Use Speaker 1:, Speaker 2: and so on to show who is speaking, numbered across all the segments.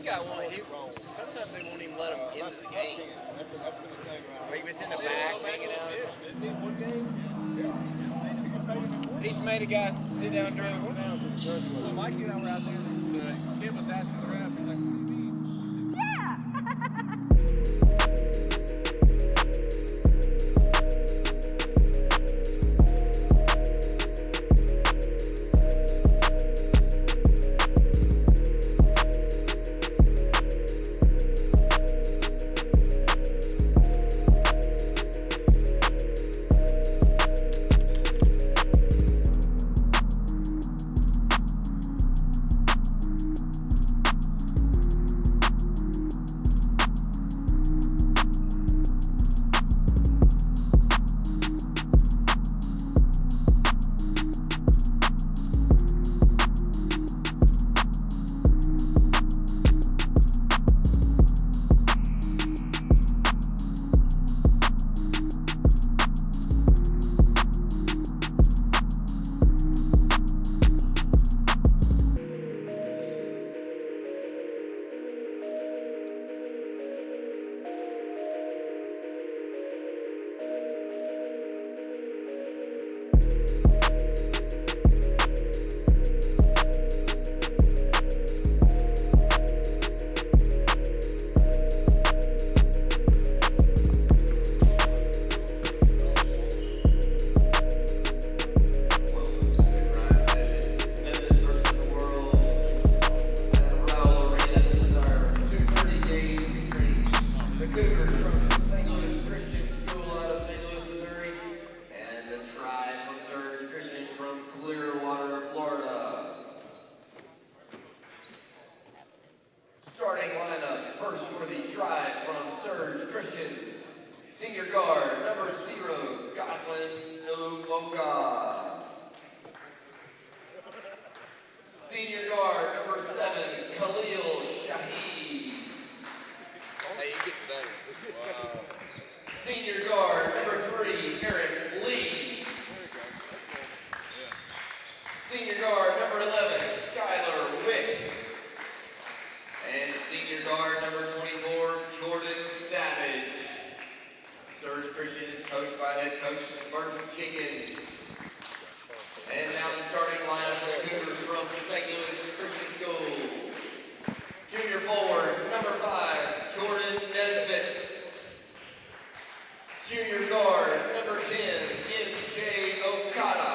Speaker 1: guy won't. Sometimes they won't even let him into the game. Maybe it's in the back, hanging out. He's made a guy sit down during the
Speaker 2: Well, my kid and I were out there, the kid was asking the ref, he's like, what do you mean?
Speaker 1: Starting lineups. First for the Tribe from Surge Christian. Senior guard, number 0, Scotland Umoga. Senior guard, number 7, Khalil Shahid. Hey, you get better. Wow. Senior guard, number 3, Eric Lee. Senior guard, number 11, Skylar Wicks. And senior guard number 24, Jordan Savage. Surge Christian is coached by head coach Smurf Jenkins. And now the starting lineup for the Cougars from St. Louis Christian School. Junior forward, number 5, Jordan Nesbitt. Junior guard, number 10, M.J. Okada.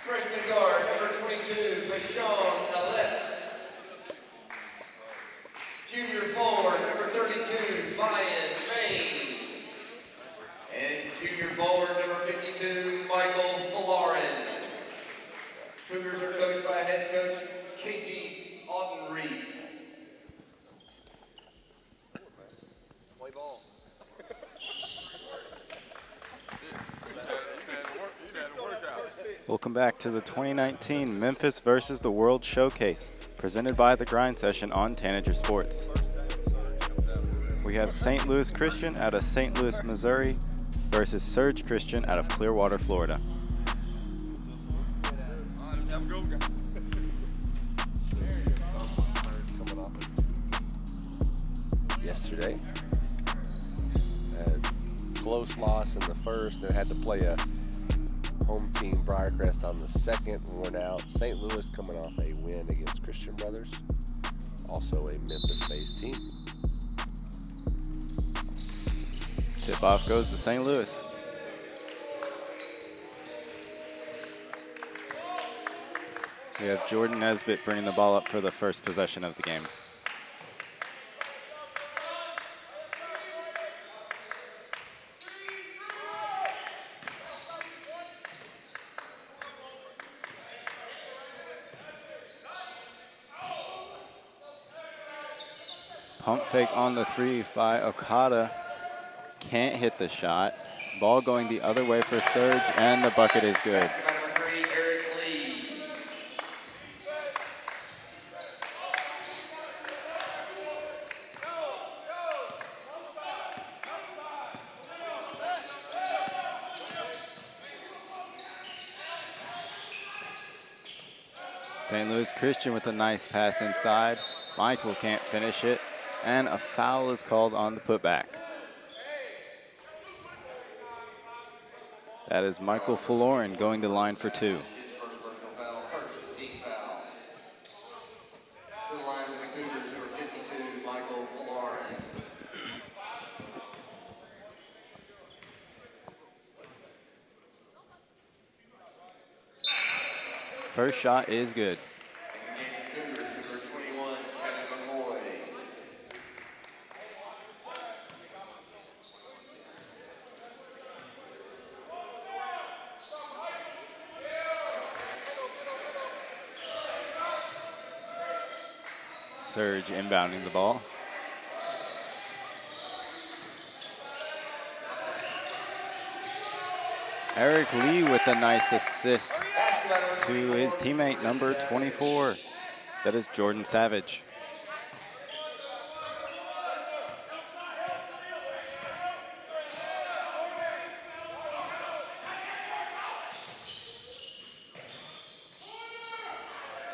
Speaker 1: Freshman guard, number 22, Vashon Alette. Junior forward, number 32, Mayan Main. And junior forward, number 52, Michael Falarin. Cougars are coached by head coach Casey Audenreith. Play ball.
Speaker 3: Welcome back to the 2019 Memphis versus the World Showcase, presented by The Grind Session on Tanager Sports. We have St. Louis Christian out of St. Louis, Missouri versus Surge Christian out of Clearwater, Florida.
Speaker 4: Yesterday, close loss in the first, then had to play a home team Briarcrest on the second, worn out. St. Louis coming off a win against Christian Brothers, also a Memphis-based team.
Speaker 3: Tip-off goes to St. Louis. We have Jordan Nesbitt bringing the ball up for the first possession of the game. Pump fake on the 3 by Okada. Can't hit the shot. Ball going the other way for Surge, and the bucket is good. St. Louis Christian with a nice pass inside. Michael can't finish it, and a foul is called on the putback. That is Michael Falorin going to the line for 2.
Speaker 1: His first personal foul, first team foul. To the line with the Cougars, number 52, Michael Falorin.
Speaker 3: First shot is good.
Speaker 1: And the Cougars, number 21, Kevin McCoy.
Speaker 3: Surge inbounding the ball. Eric Lee with a nice assist to his teammate, number 24. That is Jordan Savage.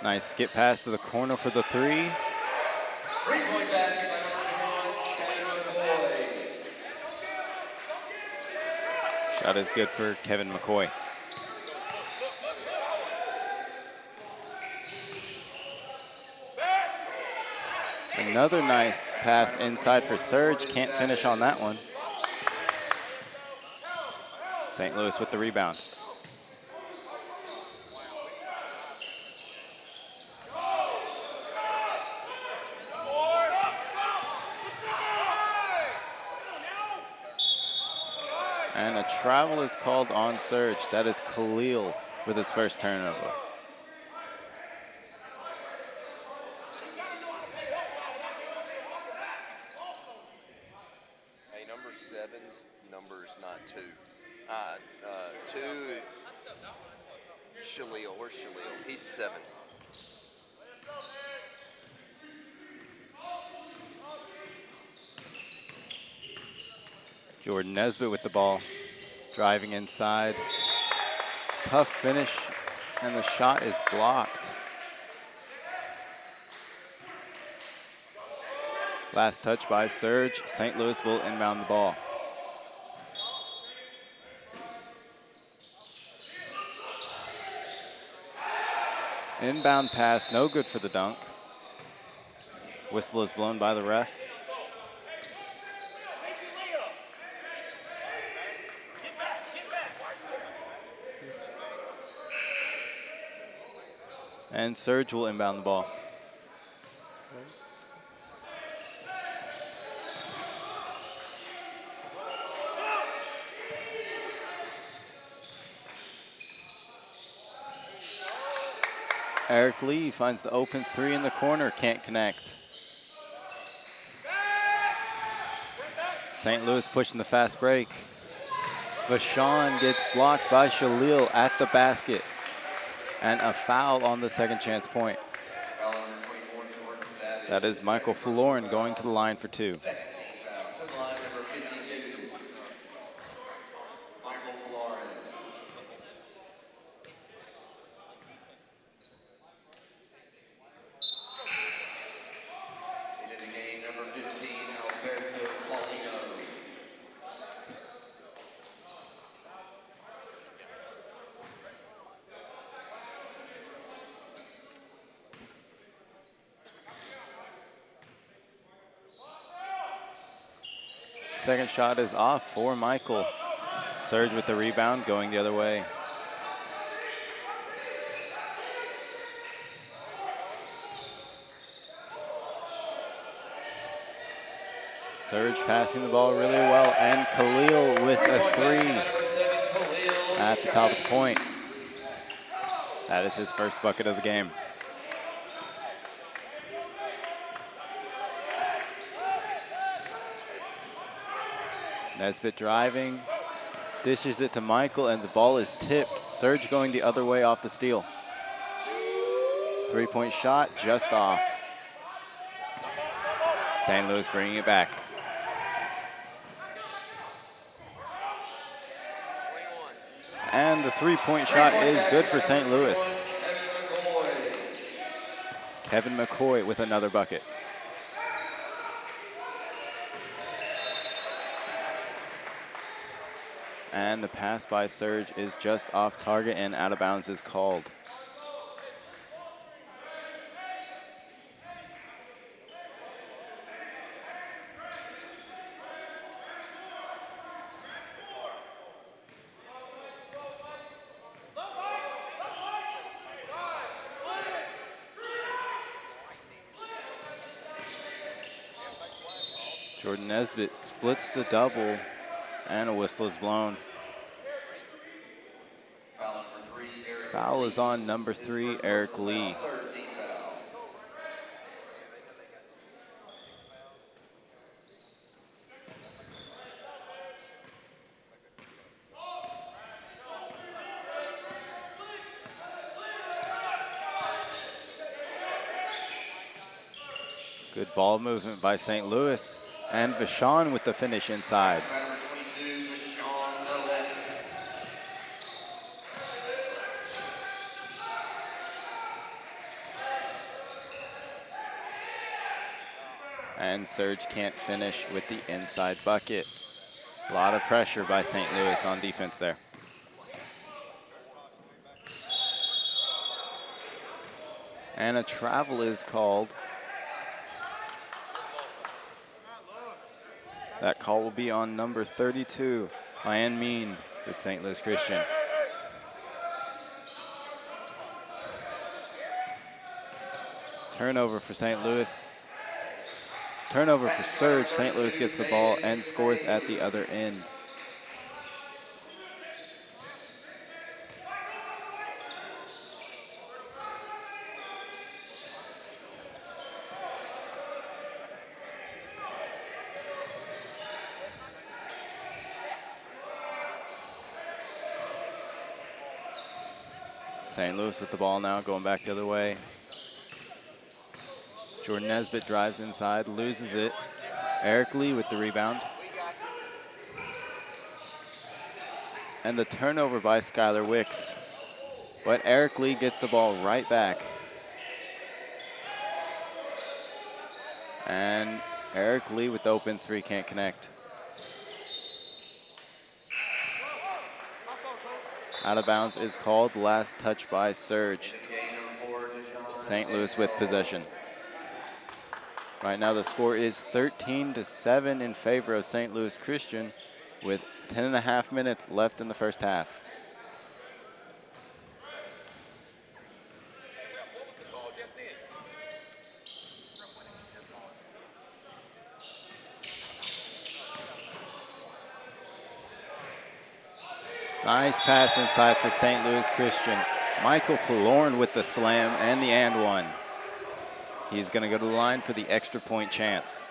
Speaker 3: Nice skip pass to the corner for the 3.
Speaker 1: Three-point basket by number 21, Kevin McCoy.
Speaker 3: Shot is good for Kevin McCoy. Another nice pass inside for Surge. Can't finish on that one. St. Louis with the rebound. And a travel is called on Surge. That is Khalil with his first turnover.
Speaker 4: Hey, number 7's number's not 2. 2, Shalil. Where's Shalil? He's 7.
Speaker 3: Jordan Nesbitt with the ball, driving inside. Tough finish, and the shot is blocked. Last touch by Surge. St. Louis will inbound the ball. Inbound pass, no good for the dunk. Whistle is blown by the ref. And Surge will inbound the ball. Eric Lee finds the open 3 in the corner, can't connect. St. Louis pushing the fast break. Vashon gets blocked by Shalil at the basket. And a foul on the second chance point. That is Michael Falorin going to the line for 2.
Speaker 1: Second team foul. To the line, number 52, Michael Falorin. Into the game, number 15, Alberto Paulino.
Speaker 3: Second shot is off for Michael. Surge with the rebound, going the other way. Surge passing the ball really well, and Khalil with a 3 at the top of the point. That is his first bucket of the game. Nesbitt driving, dishes it to Michael, and the ball is tipped. Surge going the other way off the steal. 3-point shot, just off. St. Louis bringing it back. And the 3-point shot is good for St. Louis. Kevin McCoy with another bucket. And the pass by Surge is just off target and out of bounds is called. Jordan Nesbitt splits the double, and a whistle is blown. Foul is on number 3, Eric Lee. Good ball movement by St. Louis, and Vachon with the finish inside. And Surge can't finish with the inside bucket. A lot of pressure by St. Louis on defense there. And a travel is called. That call will be on number 32, Ryan Mean for St. Louis Christian. Turnover for St. Louis. Turnover for Surge. St. Louis gets the ball and scores at the other end. St. Louis with the ball now, going back the other way. Jordan Nesbitt drives inside, loses it. Eric Lee with the rebound. And the turnover by Skylar Wicks. But Eric Lee gets the ball right back. And Eric Lee with the open three, can't connect. Out of bounds is called. Last touch by Surge. St. Louis with possession. Right now the score is 13-7 in favor of St. Louis Christian with 10.5 minutes left in the first half. Nice pass inside for St. Louis Christian. Michael Forlorn with the slam and the and one. He's going to go to the line for the extra point chance.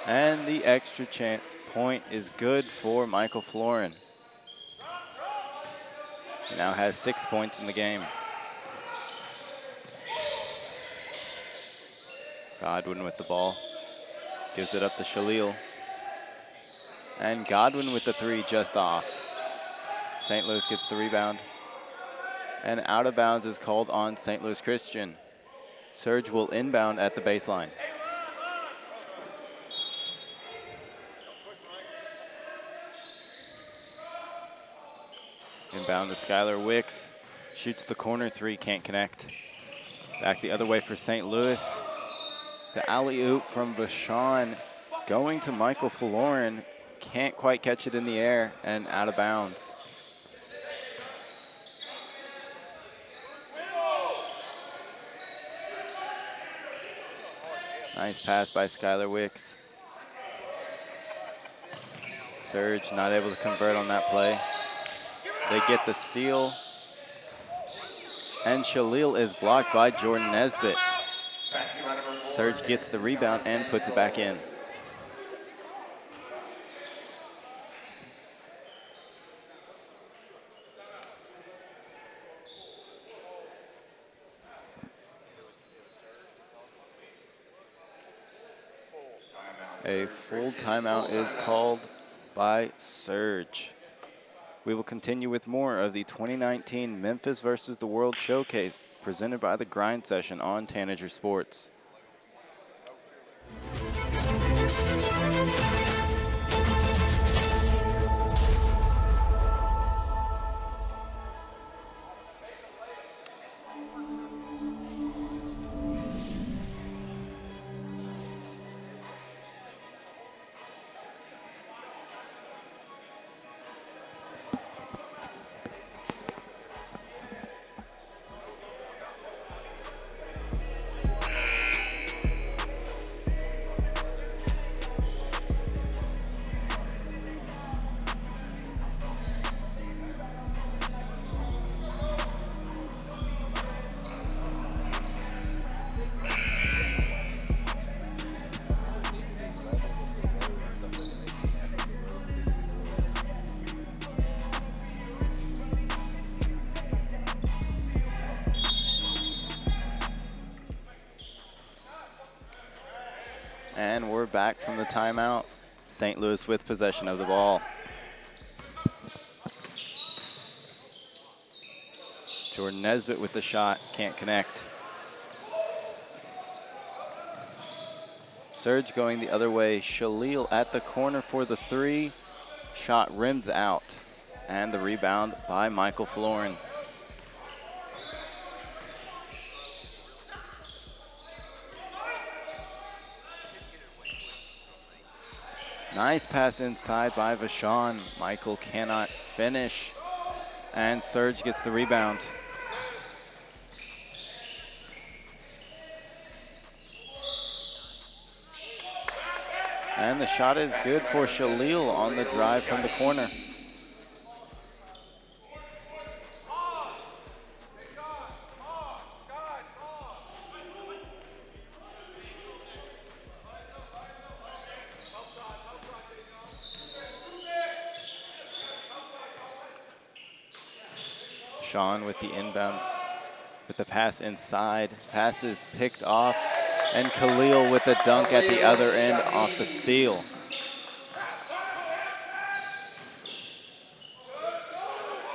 Speaker 3: And the extra chance point is good for Michael Florin. He now has 6 points in the game. Godwin with the ball. Gives it up to Shalil. And Godwin with the three just off. St. Louis gets the rebound. And out of bounds is called on St. Louis Christian. Surge will inbound at the baseline. Inbound to Skylar Wicks. Shoots the corner three, can't connect. Back the other way for St. Louis. The alley-oop from Vachon going to Michael Florin. Can't quite catch it in the air and out of bounds. Nice pass by Skylar Wicks. Surge not able to convert on that play. They get the steal. And Shalil is blocked by Jordan Nesbitt. Surge gets the rebound and puts it back in. A full timeout is called by Surge. We will continue with more of the 2019 Memphis versus the World Showcase presented by the Grind Session on Tanager Sports. And we're back from the timeout. St. Louis with possession of the ball. Jordan Nesbitt with the shot, can't connect. Surge going the other way. Shalil at the corner for the three. Shot rims out. And the rebound by Michael Florin. Nice pass inside by Vashon. Michael cannot finish. And Surge gets the rebound. And the shot is good for Shalil on the drive from the corner. Sean with the inbound, with the pass inside. Pass is picked off, and Khalil with the dunk at the other end off the steal.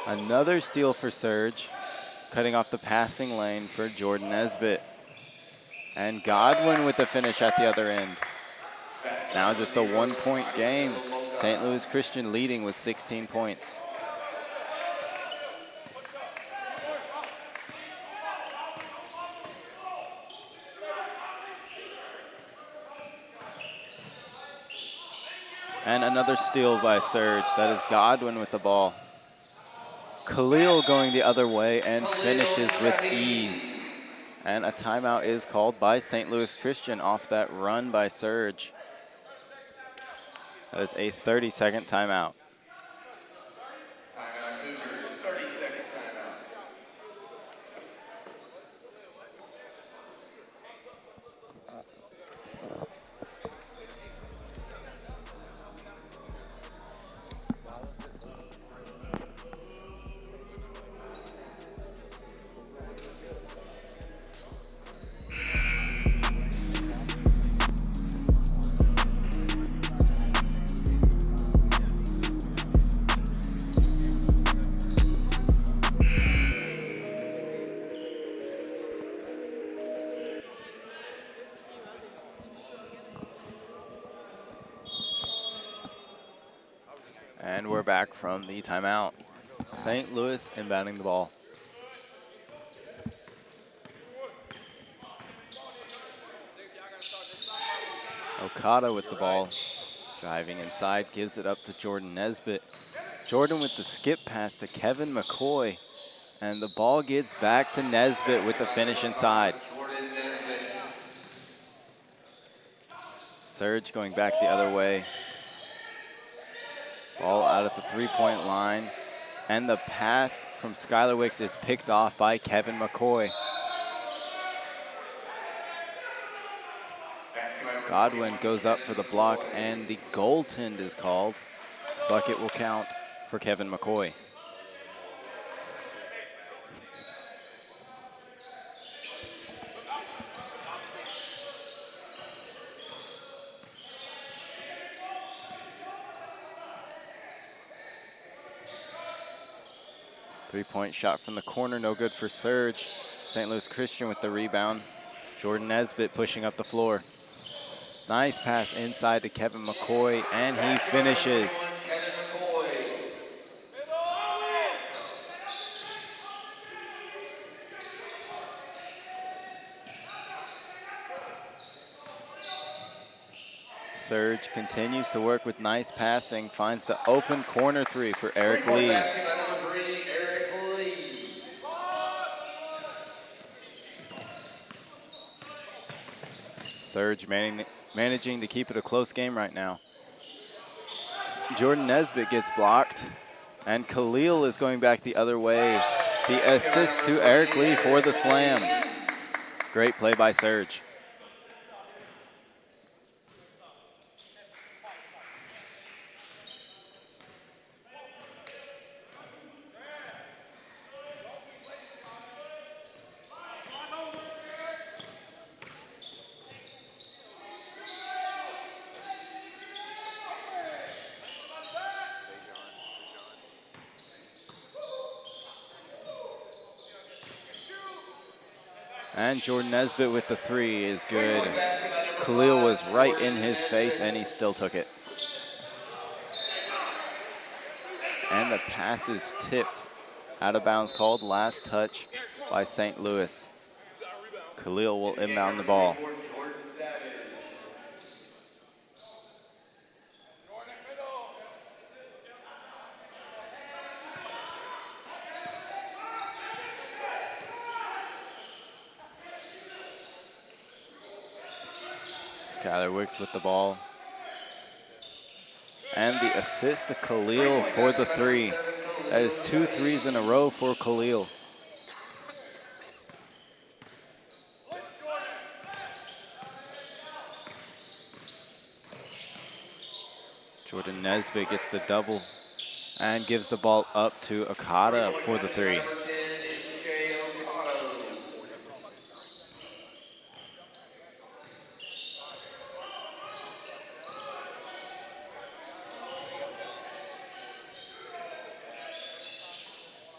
Speaker 3: Another steal for Surge, cutting off the passing lane for Jordan Nesbitt. And Godwin with the finish at the other end. Now just a 1-point game. St. Louis Christian leading with 16 points. And another steal by Surge. That is Godwin with the ball. Khalil going the other way and finishes with ease. And a timeout is called by St. Louis Christian off that run by Surge. That is a 30-second timeout.
Speaker 1: Timeout Cougars, 30-second timeout.
Speaker 3: And we're back from the timeout. St. Louis inbounding the ball. Okada with the ball. Driving inside, gives it up to Jordan Nesbitt. Jordan with the skip pass to Kevin McCoy. And the ball gets back to Nesbitt with the finish inside. Surge going back the other way. Ball out at the three-point line. And the pass from Skylar Wicks is picked off by Kevin McCoy. Godwin goes up for the block, and the goaltend is called. Bucket will count for Kevin McCoy. Three-point shot from the corner, no good for Serge. St. Louis Christian with the rebound. Jordan Nesbitt pushing up the floor. Nice pass inside to Kevin McCoy, and he finishes. Serge continues to work with nice passing, finds the open corner three for Eric Lee. Serge managing to keep it a close game right now. Jordan Nesbitt gets blocked, and Khalil is going back the other way. The assist to Eric Lee for the slam. Great play by Serge. And Jordan Nesbitt with the three is good. Khalil was right in his face, and he still took it. And the pass is tipped. Out of bounds called, last touch by St. Louis. Khalil will inbound the ball. Skylar Wicks with the ball. And the assist to Khalil for the three. That is 2 threes in a row for Khalil. Jordan Nesbitt gets the double and gives the ball up to Okada for the three.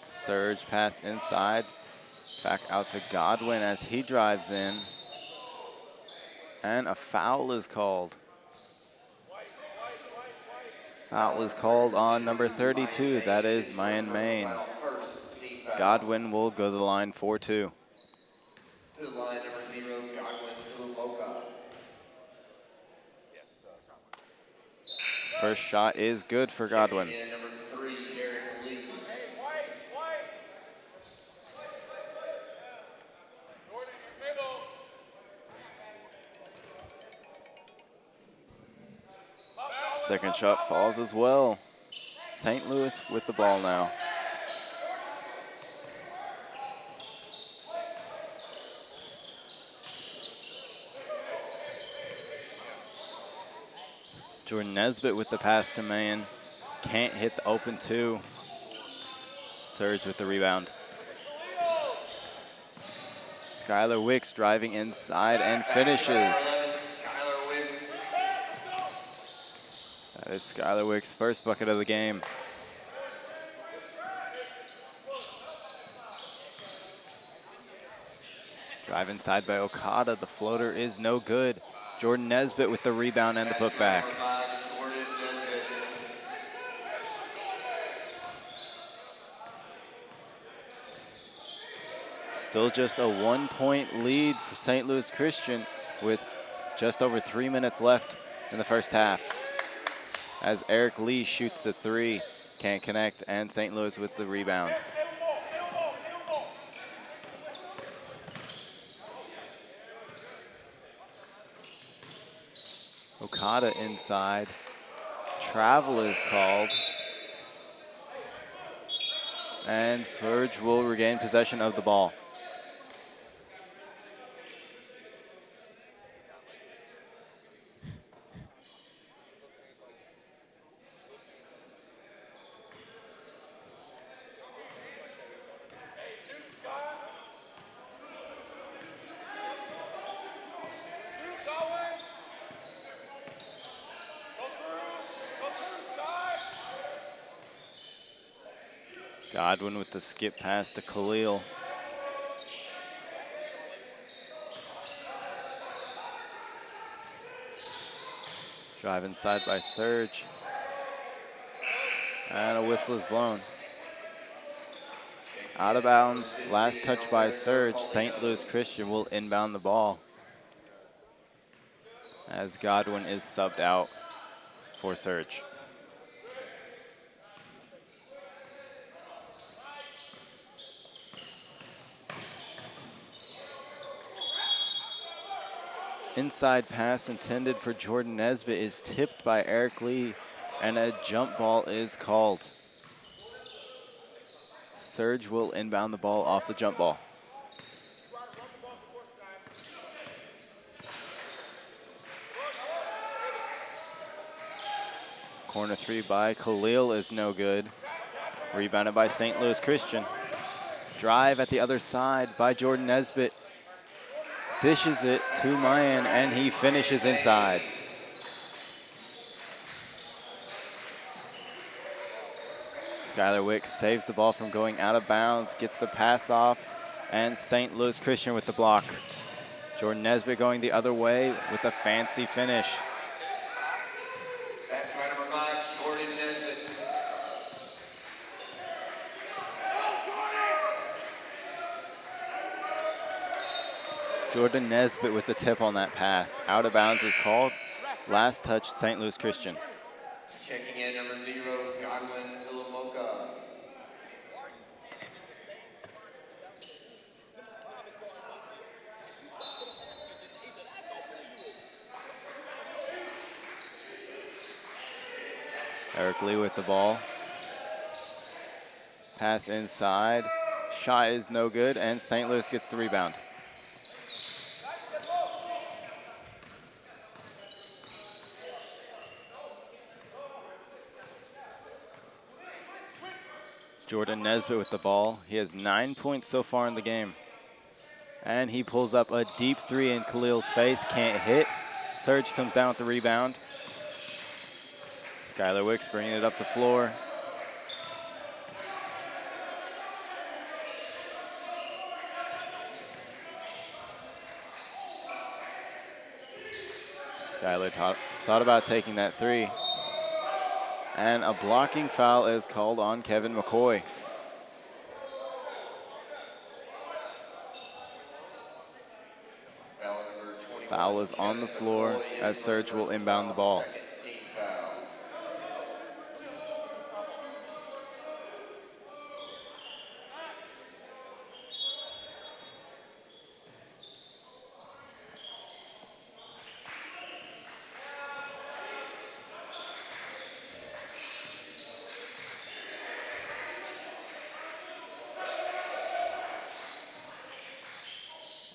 Speaker 3: Surge pass inside, back out to Godwin as he drives in. And a foul is called. Foul is called on number 32, that is Mayan Main. Godwin will go to the line for two.
Speaker 1: To the line, number 0, Godwin Uloka.
Speaker 3: First shot is good for Godwin.
Speaker 1: And number 3, Eric Lee.
Speaker 3: Second shot falls as well. St. Louis with the ball now. Jordan Nesbitt with the pass to Mayan. Can't hit the open two. Surge with the rebound. Skylar Wicks driving inside and finishes. That is Skylar Wicks' first bucket of the game. Drive inside by Okada. The floater is no good. Jordan Nesbitt with the rebound and the putback. Still just a 1-point lead for St. Louis Christian with just over 3 minutes left in the first half. As Eric Lee shoots a three, can't connect, and St. Louis with the rebound. Okada inside. Travel is called. And Surge will regain possession of the ball. Godwin with the skip pass to Khalil. Drive inside by Surge. And a whistle is blown. Out of bounds, last touch by Surge. St. Louis Christian will inbound the ball as Godwin is subbed out for Surge. Inside pass intended for Jordan Nesbitt is tipped by Eric Lee, and a jump ball is called. Surge will inbound the ball off the jump ball. Corner three by Khalil is no good. Rebounded by St. Louis Christian. Drive at the other side by Jordan Nesbitt. Dishes it to Mayan, and he finishes inside. Skylar Wicks saves the ball from going out of bounds, gets the pass off, and St. Louis Christian with the block. Jordan Nesbitt going the other way with a fancy finish.
Speaker 1: That's by number 5, Jordan Nesbitt.
Speaker 3: Jordan Nesbitt with the tip on that pass. Out of bounds is called. Last touch, St. Louis Christian.
Speaker 1: Checking in number 0, Godwin Ilamoka.
Speaker 3: Eric Lee with the ball. Pass inside. Shot is no good, and St. Louis gets the rebound. Jordan Nesbitt with the ball. He has 9 points so far in the game. And he pulls up a deep three in Khalil's face. Can't hit. Surge comes down with the rebound. Skylar Wicks bringing it up the floor. Skylar thought about taking that three. And a blocking foul is called on Kevin McCoy. Foul is on the floor as Surge will inbound the ball.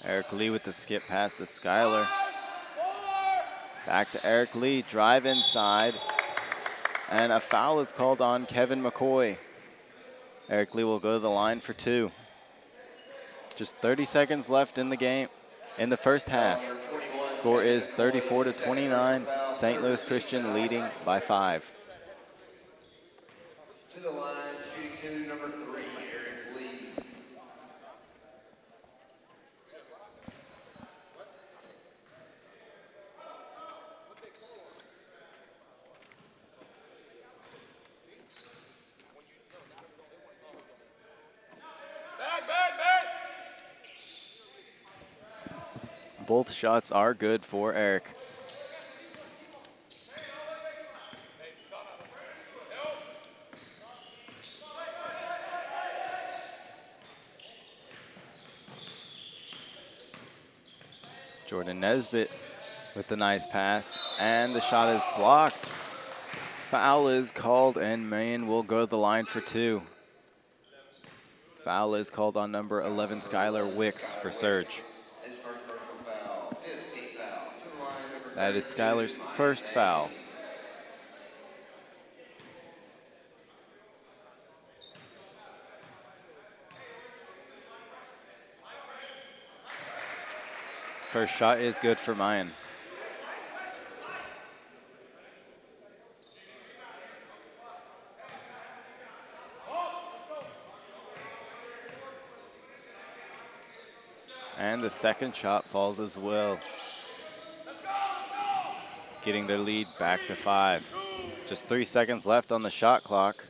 Speaker 3: Eric Lee with the skip pass to Skylar. Back to Eric Lee, drive inside. And a foul is called on Kevin McCoy. Eric Lee will go to the line for 2. Just 30 seconds left in the game, in the first half. Score is 34-29, St. Louis Christian leading by 5.
Speaker 1: To the line, shooting 2, number 3, Eric Lee.
Speaker 3: Both shots are good for Eric. Jordan Nesbitt with the nice pass, and the shot is blocked. Foul is called, and Maine will go to the line for 2. Foul is called on number 11, Skylar Wicks, for Surge.
Speaker 1: His first personal foul, 15th foul. To the line, number
Speaker 3: That is
Speaker 1: 32,
Speaker 3: Skylar's first foul. First shot is good for Mayan. And the second shot falls as well. Getting their lead back to 5. Just 3 seconds left on the shot clock.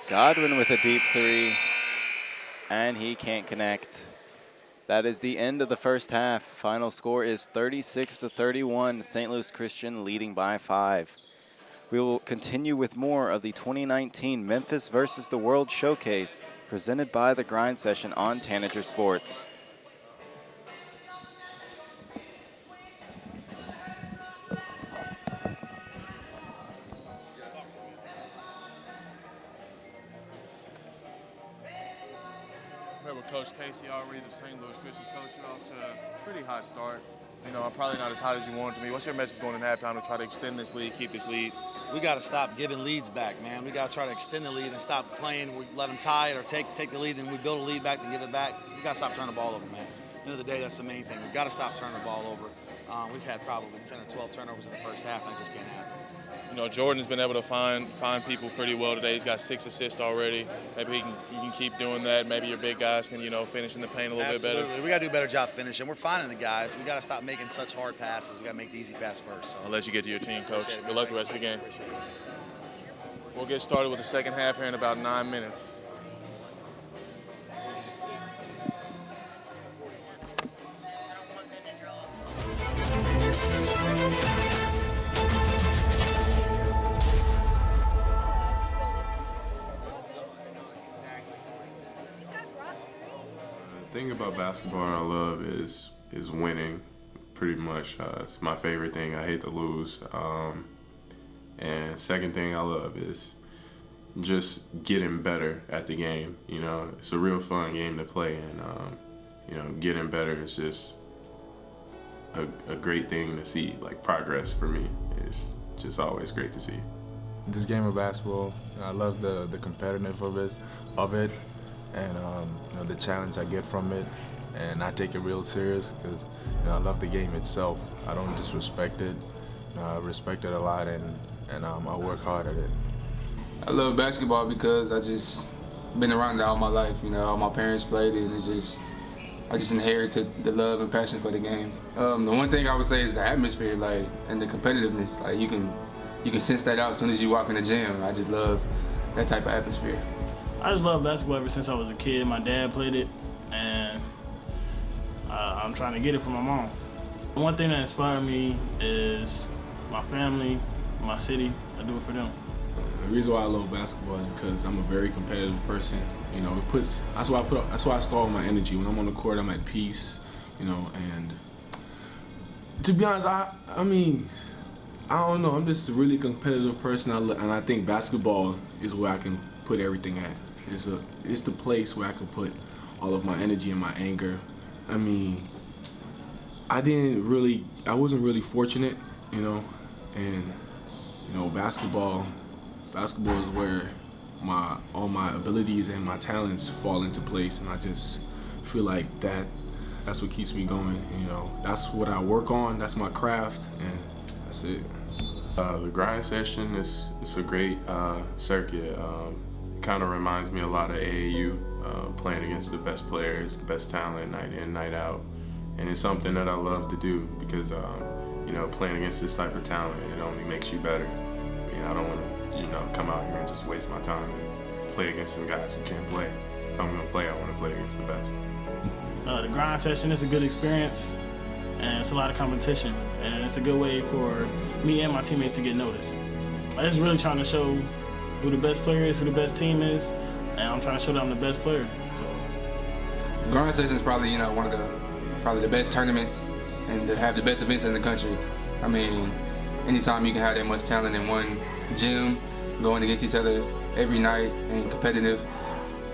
Speaker 3: Godwin with a deep three, and he can't connect. That is the end of the first half. Final score is 36-31, St. Louis Christian leading by 5. We will continue with more of the 2019 Memphis versus the World Showcase presented by the Grind Session on Tanager Sports.
Speaker 2: With Coach Casey already, the St. Louis Christian coach, you're off to a pretty hot start. You know, probably not as hot as you want it to be. What's your message going in halftime to try to extend this lead, keep this lead?
Speaker 5: We got to stop giving leads back, man. We got to try to extend the lead and stop playing. We let them tie it or take the lead, and we build a lead back and give it back. We got to stop turning the ball over, man. At the end of the day, that's the main thing. We've got to stop turning the ball over. We've had probably 10 or 12 turnovers in the first half, and that just can't happen.
Speaker 2: You know, Jordan's been able to find people pretty well today. He's got 6 assists already. Maybe he can keep doing that. Maybe your big guys can, you know, finish in the paint a little bit better.
Speaker 5: Absolutely. We got to do a better job finishing. We're finding the guys. We got to stop making such hard passes. We got to make the easy pass first. So.
Speaker 2: I'll let you get to your team, Coach.
Speaker 5: Appreciate it,
Speaker 2: Good luck the rest of the game.
Speaker 5: Appreciate it.
Speaker 2: We'll get started with the second half here in about 9 minutes.
Speaker 6: The thing about basketball I love is winning, pretty much. It's my favorite thing. I hate to lose. And second thing I love is just getting better at the game. You know, it's a real fun game to play, and you know, getting better is just a great thing to see. Like, progress for me is just always great to see.
Speaker 7: This game of basketball, I love the competitiveness of it, and you know, the challenge I get from it, and I take it real serious because, you know, I love the game itself. I don't disrespect it. You know, I respect it a lot, and I work hard at it.
Speaker 8: I love basketball because I just been around it all my life. You know, all my parents played it, and I just inherited the love and passion for the game. The one thing I would say is the atmosphere, like, and the competitiveness. Like, you can sense that out as soon as you walk in the gym. I just love that type of atmosphere.
Speaker 9: I just love basketball ever since I was a kid. My dad played it, and I'm trying to get it from my mom. One thing that inspired me is my family, my city. I do it for them.
Speaker 10: The reason why I love basketball is because I'm a very competitive person. You know, that's why I store all my energy. When I'm on the court, I'm at peace. You know, and to be honest, I mean, I don't know. I'm just a really competitive person, and I think basketball is where I can put everything at. It's the place where I can put all of my energy and my anger. I mean, I wasn't really fortunate, you know, and you know, basketball is where all my abilities and my talents fall into place, and I just feel like that's what keeps me going. You know, that's what I work on. That's my craft, and that's it.
Speaker 6: The Grind Session is a great circuit. Kind of reminds me a lot of AAU, playing against the best players, the best talent, night in, night out. And it's something that I love to do because, you know, playing against this type of talent, it only makes you better. I mean, I don't want to, you know, come out here and just waste my time and play against some guys who can't play. If I'm going to play, I want to play against the best.
Speaker 9: The Grind Session is a good experience, and it's a lot of competition, and it's a good way for me and my teammates to get noticed. I'm just really trying to show who the best player is, who the best team is, and I'm trying to show that I'm the best player. So,
Speaker 8: Grind Session is probably, you know, one of the best tournaments and to have the best events in the country. I mean, anytime you can have that much talent in one gym, going against each other every night and competitive,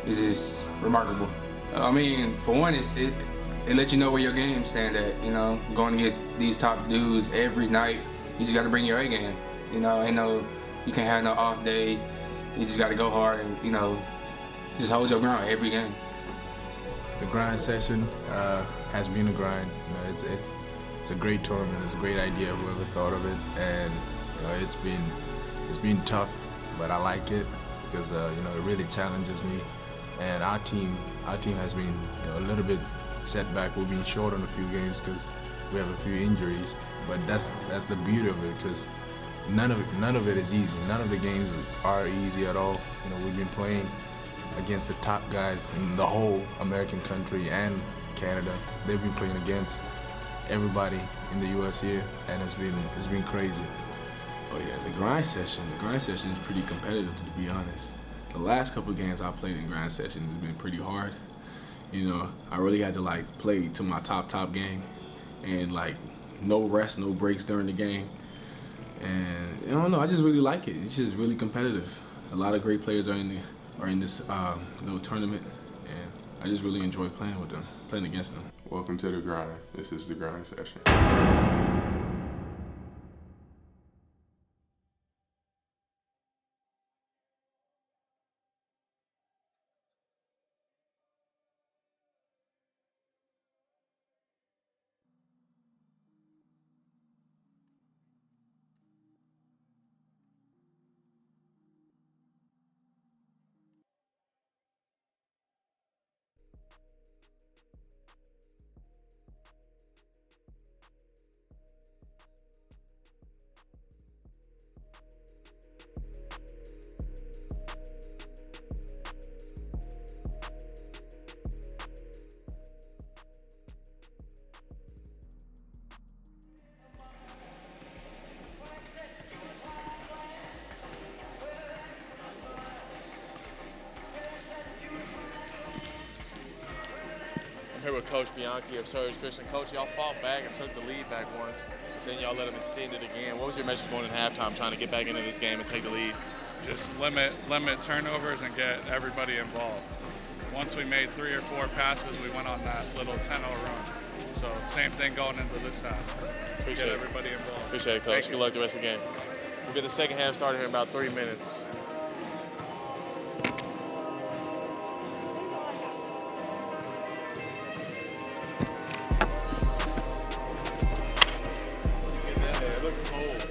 Speaker 8: it's remarkable. I mean, for one, it lets you know where your game stand at. You know, going against these top dudes every night, you just got to bring your A game. You know, you can't have no off day. You just got to go hard and, you know, just hold your ground every game.
Speaker 7: The grind session has been a grind. You know, it's a great tournament. It's a great idea. Whoever thought of it, and you know, it's been tough, but I like it because you know, it really challenges me. And our team has been, you know, a little bit setback. We've been short on a few games because we have a few injuries. But that's the beauty of it, because none of it is easy. None of the games are easy at all. You know, we've been playing against the top guys in the whole American country and Canada. They've been playing against everybody in the U.S. here, and it's been crazy.
Speaker 10: Oh yeah, the grind session is pretty competitive, to be honest. The last couple of games I played in grind session has been pretty hard. You know, I really had to like play to my top game, and like no rest, no breaks during the game. And I don't know, I just really like it. It's just really competitive. A lot of great players are in this little tournament, and I just really enjoy playing with them, playing against them.
Speaker 6: Welcome to the grind. This is the grind session.
Speaker 2: I'm here with Coach Bianchi of Surge Christian. Coach, y'all fought back and took the lead back once, but then y'all let them extend it again. What was your message going in halftime, trying to get back into this game and take the lead?
Speaker 11: Just limit turnovers and get everybody involved. Once we made 3 or 4 passes, we went on that little 10-0 run. So same thing going into this half.
Speaker 2: Appreciate
Speaker 11: get
Speaker 2: it.
Speaker 11: everybody involved.
Speaker 2: Appreciate it, Coach. Good luck the rest of the game. We'll get the second half started here in about 3 minutes. It looks cold.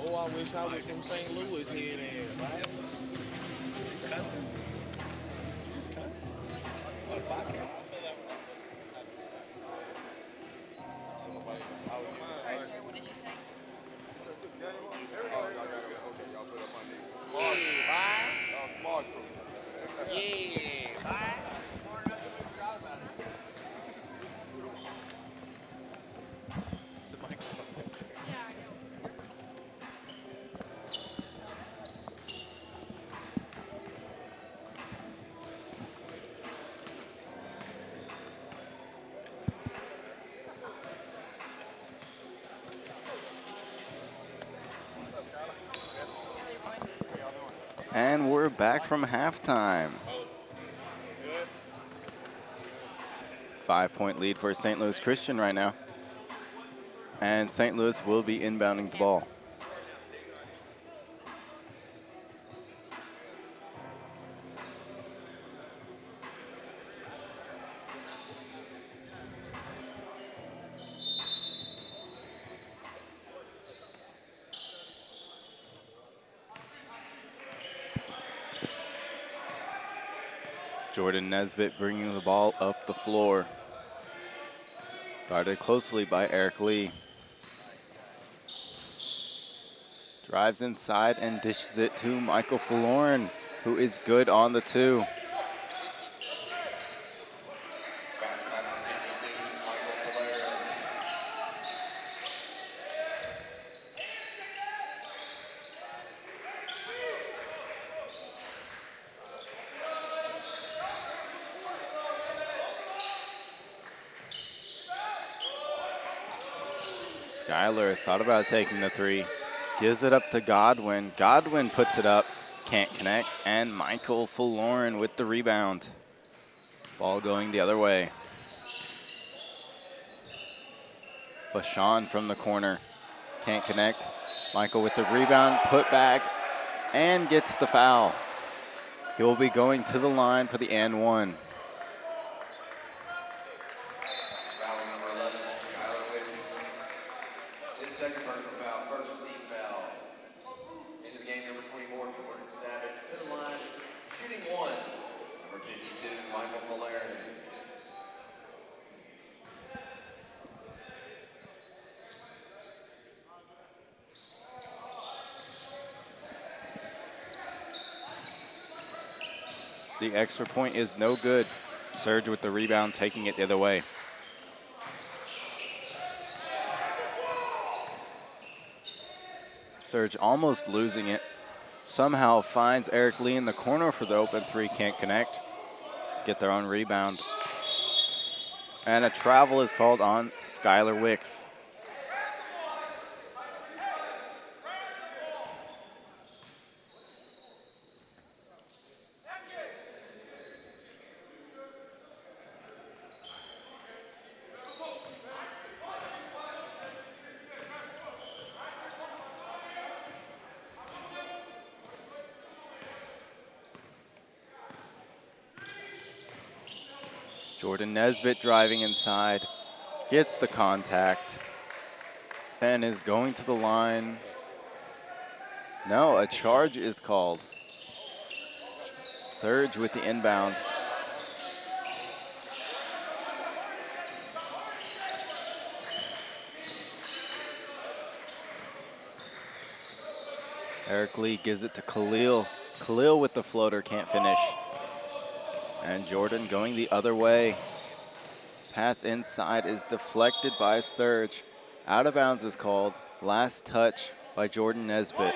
Speaker 2: Oh, I wish I was from St. Louis here then, right? Cussing. Just cuss. On a podcast.
Speaker 12: What did you say?
Speaker 2: Yeah, bye.
Speaker 3: And we're back from halftime. 5-point lead for St. Louis Christian right now. And St. Louis will be inbounding the ball. Jordan Nesbitt bringing the ball up the floor. Guarded closely by Eric Lee. Drives inside and dishes it to Michael Falloran, who is good on the 2. Skyler thought about taking the 3. Gives it up to Godwin. Godwin puts it up. Can't connect. And Michael Falloran with the rebound. Ball going the other way. Bashan from the corner. Can't connect. Michael with the rebound. Put back. And gets the foul. He will be going to the line for the and 1.
Speaker 1: Second personal foul, first team foul. Into the game, number 24, Jordan Savage. To the line, shooting 1. Number 52, Michael Falloran.
Speaker 3: The extra point is no good. Surge with the rebound, taking it the other way. Surge almost losing it. Somehow finds Eric Lee in the corner for the open 3, can't connect. Get their own rebound. And a travel is called on Skylar Wicks. Jordan Nesbitt driving inside, gets the contact, and is going to the line. No, a charge is called. Surge with the inbound. Eric Lee gives it to Khalil. Khalil with the floater, can't finish. And Jordan going the other way. Pass inside is deflected by Surge. Out of bounds is called. Last touch by Jordan Nesbitt.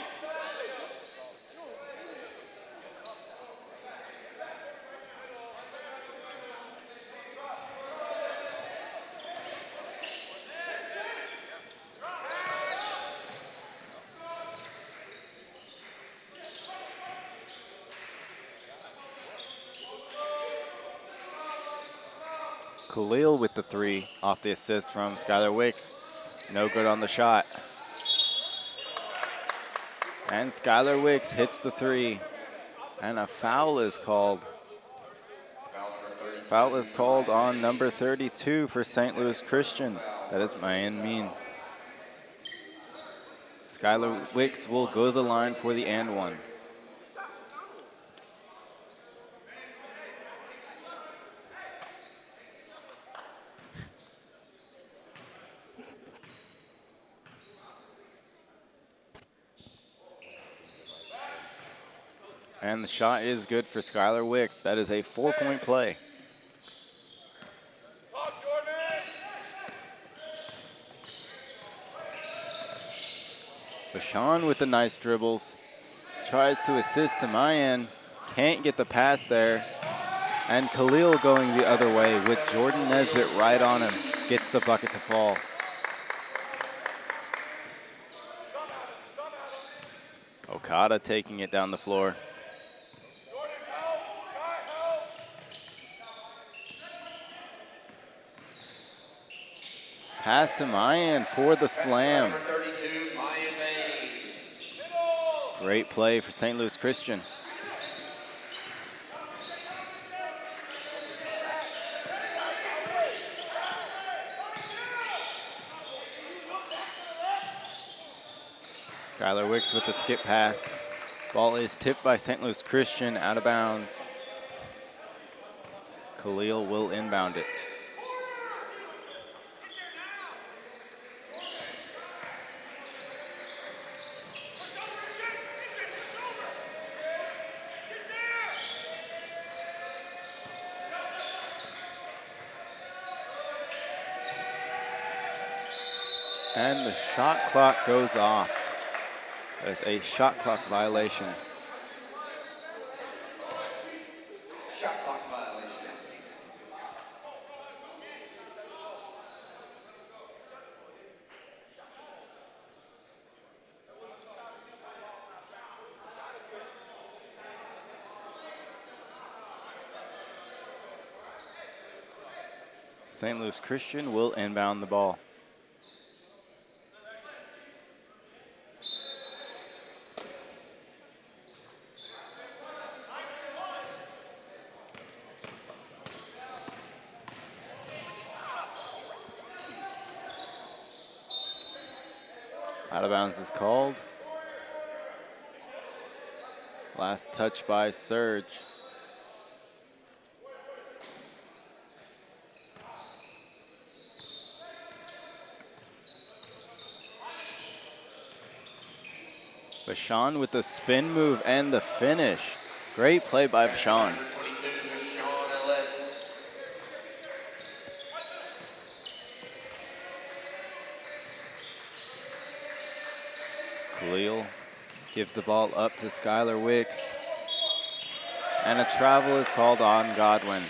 Speaker 3: Khalil with the 3 off the assist from Skylar Wicks. No good on the shot. And Skylar Wicks hits the 3. And a foul is called. Foul is called on number 32 for St. Louis Christian. That is Mayan Mean. Skylar Wicks will go to the line for the and one. And the shot is good for Skylar Wicks. That is a 4-point play. Bashan with the nice dribbles. Tries to assist to Mayan. Can't get the pass there. And Khalil going the other way with Jordan Nesbitt right on him. Gets the bucket to fall. Okada taking it down the floor. Pass to Mayan for the slam. Great play for St. Louis Christian. Skylar Wicks with the skip pass. Ball is tipped by St. Louis Christian out of bounds. Khalil will inbound it. And the shot clock goes off. There's a shot clock violation.
Speaker 1: Shot clock violation.
Speaker 3: St. Louis Christian will inbound the ball. Out of bounds is called. Last touch by Serge. Bashan with the spin move and the finish. Great play by Bashan. Khalil gives the ball up to Skylar Wicks. And a travel is called on Godwin.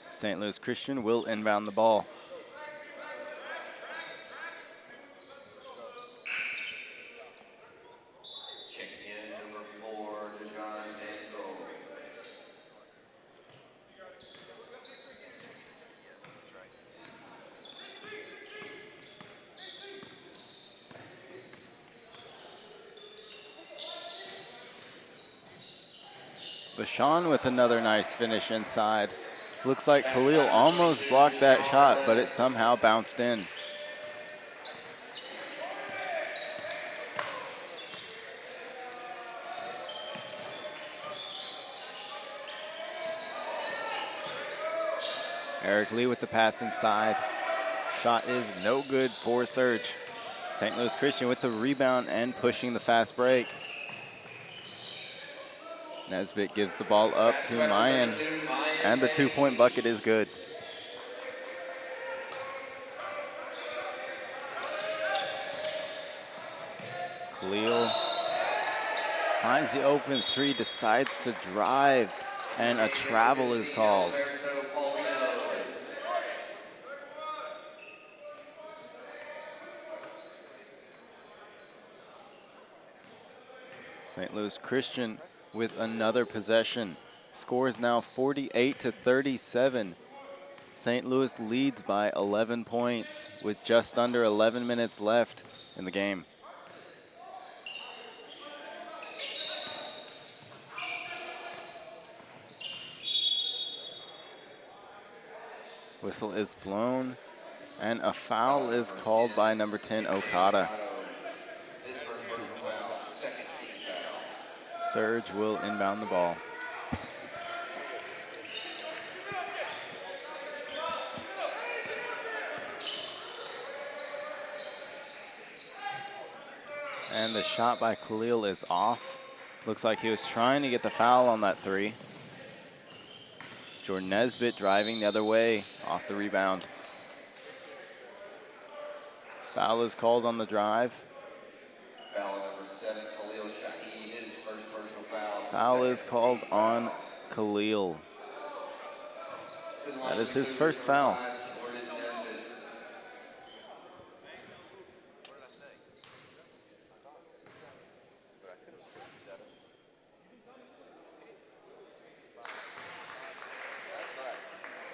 Speaker 3: St. Louis Christian will inbound the ball. Bashan with another nice finish inside. Looks like Khalil almost blocked that shot, but it somehow bounced in. Eric Lee with the pass inside. Shot is no good for Serge. St. Louis Christian with the rebound and pushing the fast break. Nesbitt gives the ball up to Mayan, and the 2-point bucket is good. Khalil finds the open three, decides to drive, and a travel is called. St. Louis Christian with another possession. Score is now 48-37. St. Louis leads by 11 points with just under 11 minutes left in the game. Whistle is blown, and a foul is called by number 10, Okada.
Speaker 1: His first personal foul, second team foul.
Speaker 3: Surge will inbound the ball. And the shot by Khalil is off. Looks like he was trying to get the foul on that three. Jordan Nesbitt driving the other way off the rebound. Foul is called on the drive.
Speaker 1: Foul number 7, Khalil Shaheen, his first personal foul.
Speaker 3: Foul is called on Khalil. That is his first foul.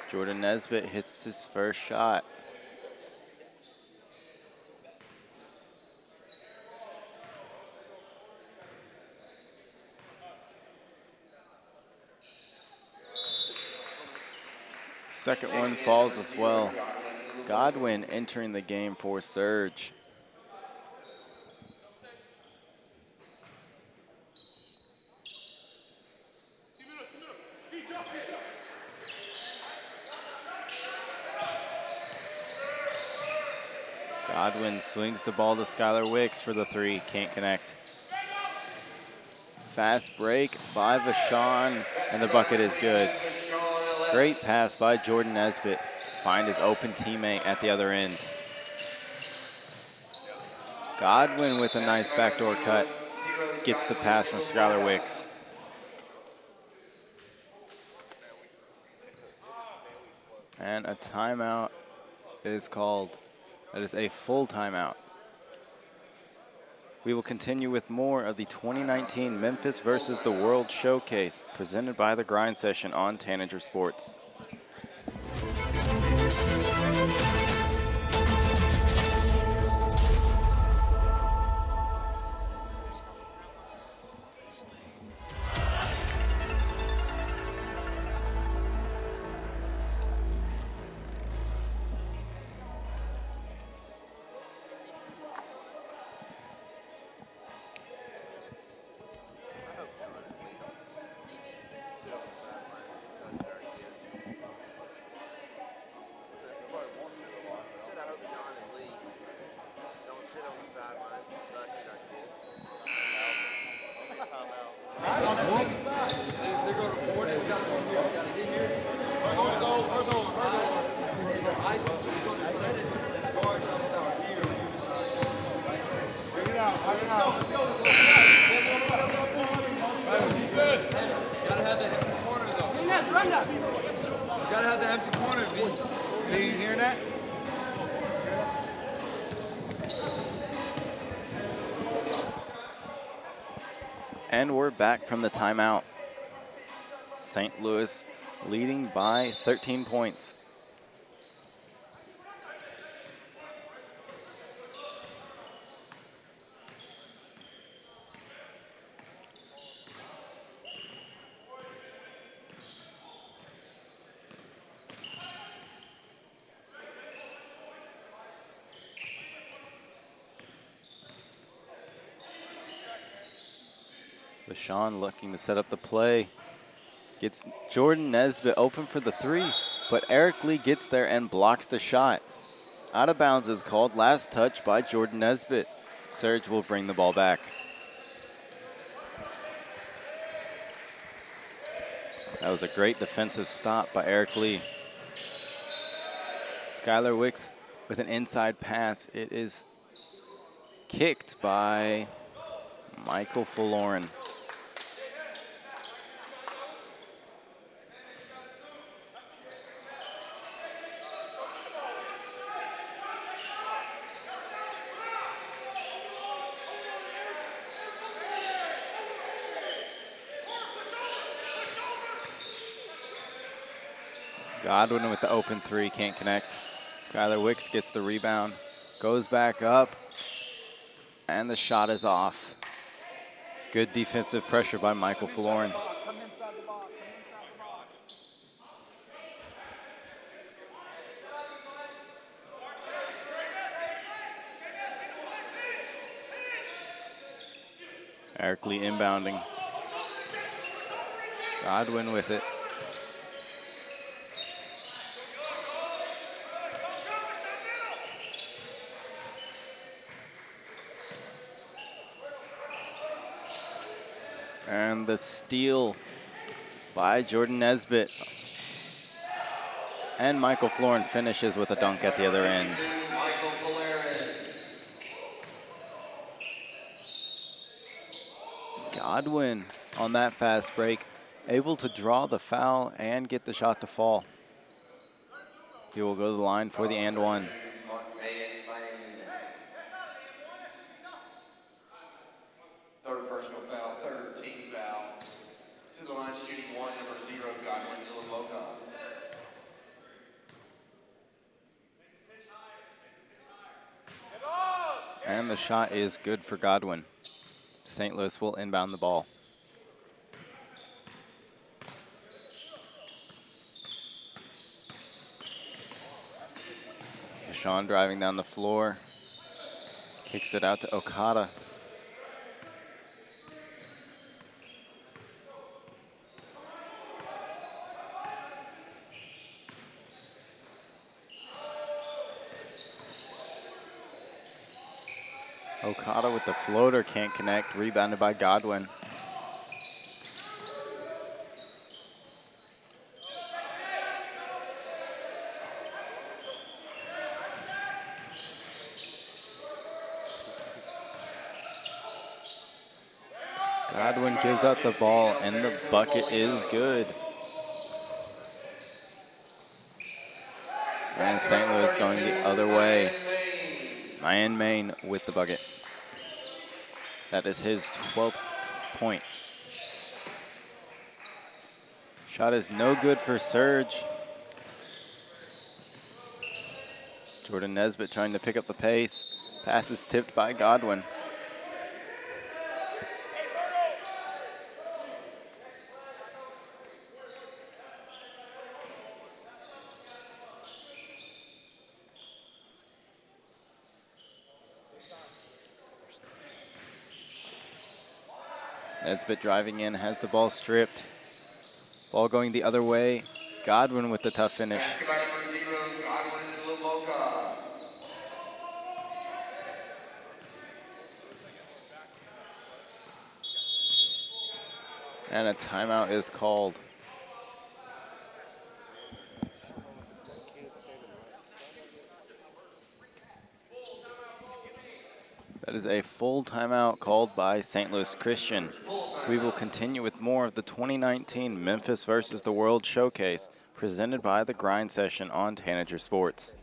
Speaker 3: Jordan Nesbitt hits his first shot. Second one falls as well. Godwin entering the game for Surge. Godwin swings the ball to Skylar Wicks for the three, can't connect. Fast break by Vashon, and the bucket is good. Great pass by Jordan Nesbitt. Find his open teammate at the other end. Godwin with a nice backdoor cut. Gets the pass from Skylar Wicks. And a timeout is called. That is a full timeout. We will continue with more of the 2019 Memphis versus the World Showcase presented by the Grind Session on Tanager Sports. And we're back from the timeout. St. Louis leading by 13 points. Vashon looking to set up the play. Gets Jordan Nesbitt open for the three, but Eric Lee gets there and blocks the shot. Out of bounds is called. Last touch by Jordan Nesbitt. Surge will bring the ball back. That was a great defensive stop by Eric Lee. Skylar Wicks with an inside pass. It is kicked by Michael Faloren. Godwin with the open three, can't connect. Skylar Wicks gets the rebound, goes back up, and the shot is off. Good defensive pressure by Michael Faloren. Eric Lee inbounding. Godwin with it. And the steal by Jordan Nesbitt. And Michael Florin finishes with a dunk at the other end. Godwin on that fast break, able to draw the foul and get the shot to fall. He will go to the line for the and one.
Speaker 1: Third personal foul, third team foul. To the line shooting one, number 0, Godwin Ilomoka.
Speaker 3: And the shot is good for Godwin. St. Louis will inbound the ball. Deshaun driving down the floor. Kicks it out to Okada. Okada with the floater, can't connect, rebounded by Godwin. Godwin gives out the ball, and the bucket is good. And St. Louis going the other way. Ryan Main with the bucket. That is his 12th point. Shot is no good for Serge. Jordan Nesbitt trying to pick up the pace. Pass is tipped by Godwin. Nesbitt driving in, has the ball stripped. Ball going the other way. Godwin with the tough finish. And a timeout is called. That is a full timeout called by St. Louis Christian. We will continue with more of the 2019 Memphis versus the World Showcase presented by the Grind Session on Tanager Sports.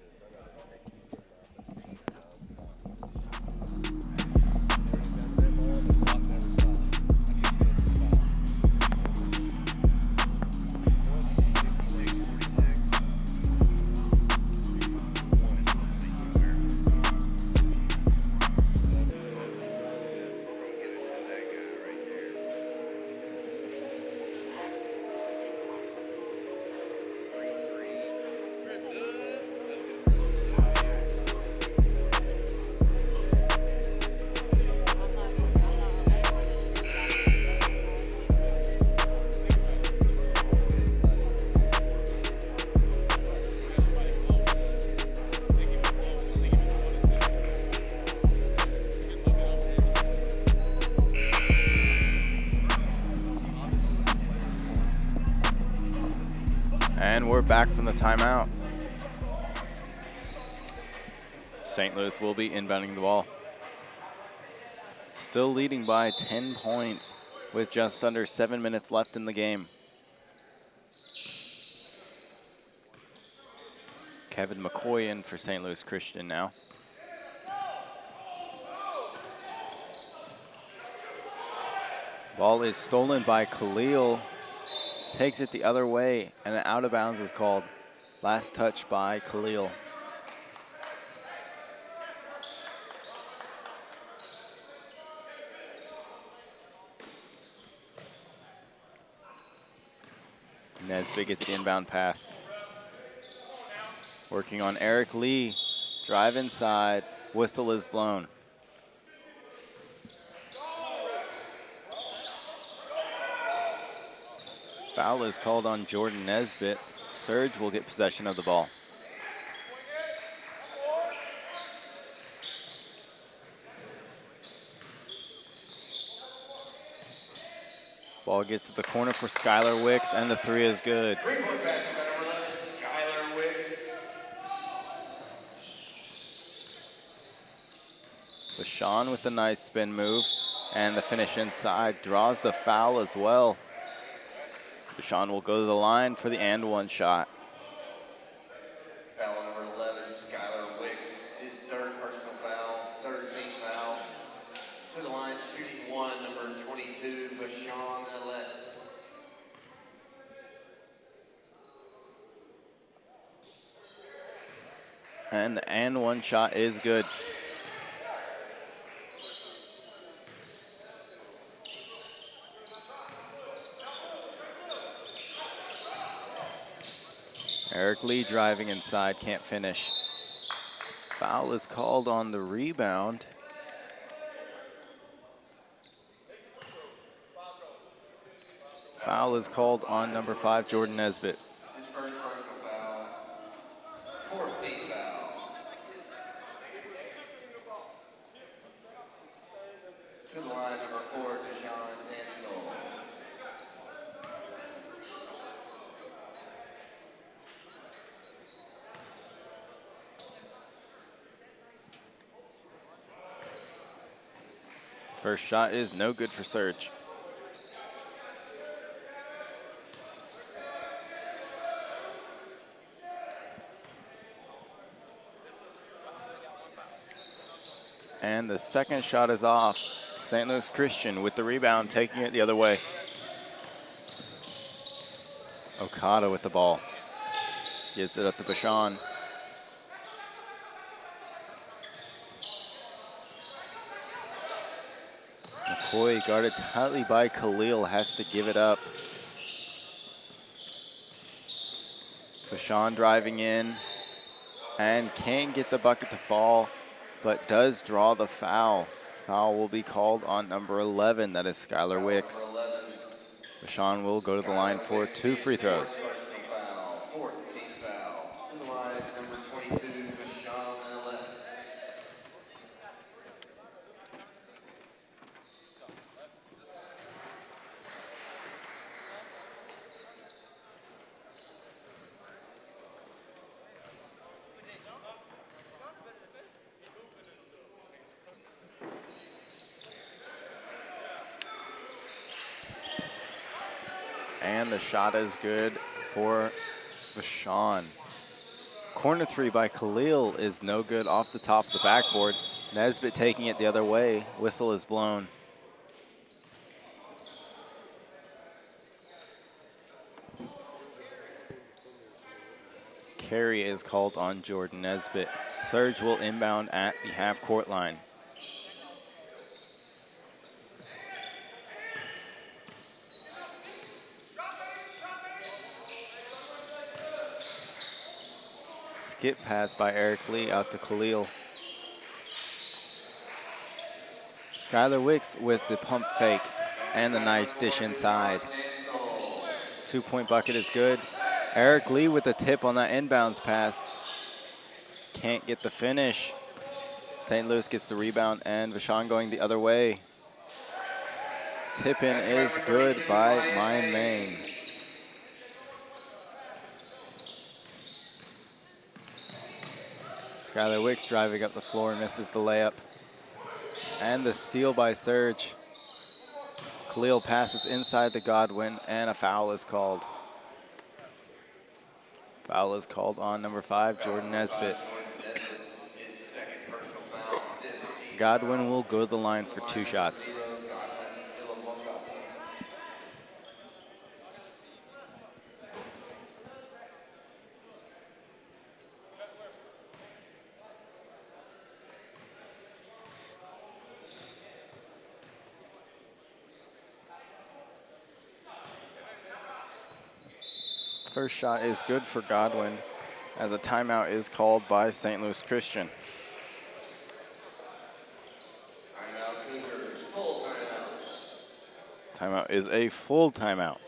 Speaker 3: And we're back from the timeout. St. Louis will be inbounding the ball. Still leading by 10 points with just under 7 minutes left in the game. Kevin McCoy in for St. Louis Christian now. Ball is stolen by Khalil. Takes it the other way, and an out of bounds is called. Last touch by Khalil. Nesbitt gets the inbound pass. Working on Eric Lee. Drive inside. Whistle is blown. Foul is called on Jordan Nesbitt. Surge will get possession of the ball. Ball gets to the corner for Skylar Wicks, and the three is good.
Speaker 1: Three-point basket by number 11, Skylar Wicks.
Speaker 3: Bashan with the nice spin move, and the finish inside draws the foul as well. Bashan will go to the line for the and one shot.
Speaker 1: Foul number 11, Skylar Wicks. His third personal foul, third team foul. To the line, shooting one, number 22, Bashan Alette.
Speaker 3: And the and one shot is good. Eric Lee driving inside, can't finish. Foul is called on the rebound. Foul is called on number 5, Jordan Nesbitt.
Speaker 1: His first personal foul, fourth team foul. To the line, number 4, Deshaun Ansel.
Speaker 3: First shot is no good for Surge. And the second shot is off. St. Louis Christian with the rebound, taking it the other way. Okada with the ball. Gives it up to Bashan. McCoy guarded tightly by Khalil, has to give it up. Bashan driving in and can't get the bucket to fall, but does draw the foul. Foul will be called on number 11, that is Skylar Wicks. Bashan will go to the line for 2 free throws.
Speaker 1: Fourth team foul. To the line, number 22, Bashan Alette.
Speaker 3: And the shot is good for Bashan. Corner three by Khalil is no good, off the top of the backboard. Nesbitt taking it the other way. Whistle is blown. Carry is called on Jordan Nesbitt. Surge will inbound at the half-court line. Skip pass by Eric Lee out to Khalil. Skylar Wicks with the pump fake and the nice dish inside. 2-point bucket is good. Eric Lee with the tip on that inbounds pass. Can't get the finish. St. Louis gets the rebound, and Bashan going the other way. Tip-in is good by Mine Main. Skylar Wicks driving up the floor, misses the layup. And the steal by Surge. Khalil passes inside the Godwin, and a foul is called. Foul is called on number 5, Jordan Nesbitt. Godwin will go to the line for 2 shots. First shot is good for Godwin, as a timeout is called by St. Louis Christian.
Speaker 1: Timeout Cougars, full timeout.
Speaker 3: Timeout is a full timeout.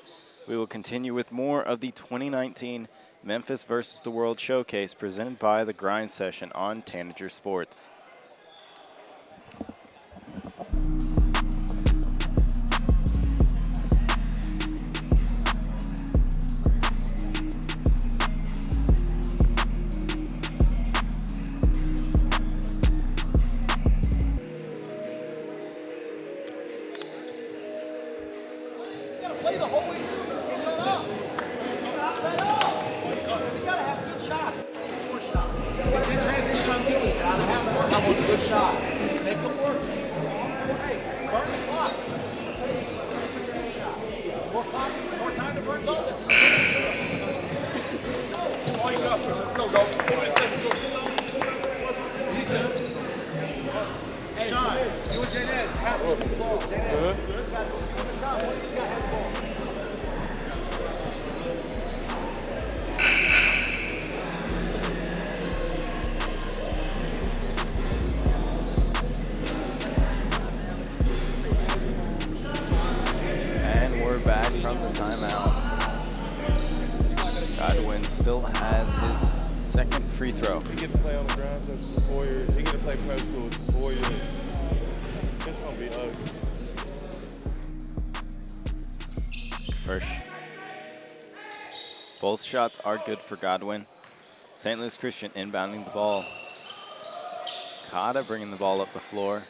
Speaker 3: We will continue with more of the 2019 Memphis versus the World Showcase presented by the Grind Session on Tanager Sports.
Speaker 5: Play the whole way through. Let up. Let up. You gotta have good shots. More shots. It's in transition. I'm good with it. Gotta have more. I want good shots. Make them work. Hey, burn the clock. More clock. More time to burn all this. Point up. Let's go. Hey, Sean, you and Janez have the ball. Janez, you got the shot. One of you's got to have the ball.
Speaker 3: And we're back from the timeout. Godwin still has his second free throw.
Speaker 2: He get to play on the ground since 4 years. He get to play prep school for 4 years. It's gonna be ugly.
Speaker 3: First. Both shots are good for Godwin. St. Louis Christian inbounding the ball. Cotta bringing the ball up the floor.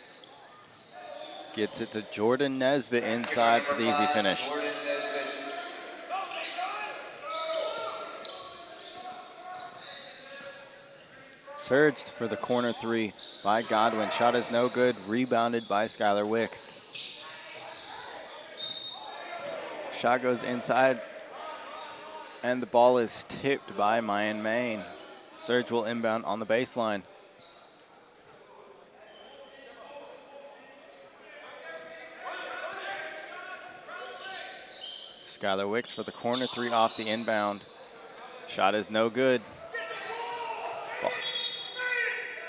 Speaker 3: Gets it to Jordan Nesbitt inside for the easy finish. Surged for the corner three by Godwin. Shot is no good. Rebounded by Skylar Wicks. Shot goes inside. And the ball is tipped by Mayan Main. Surge will inbound on the baseline. Skylar Wicks for the corner three off the inbound. Shot is no good.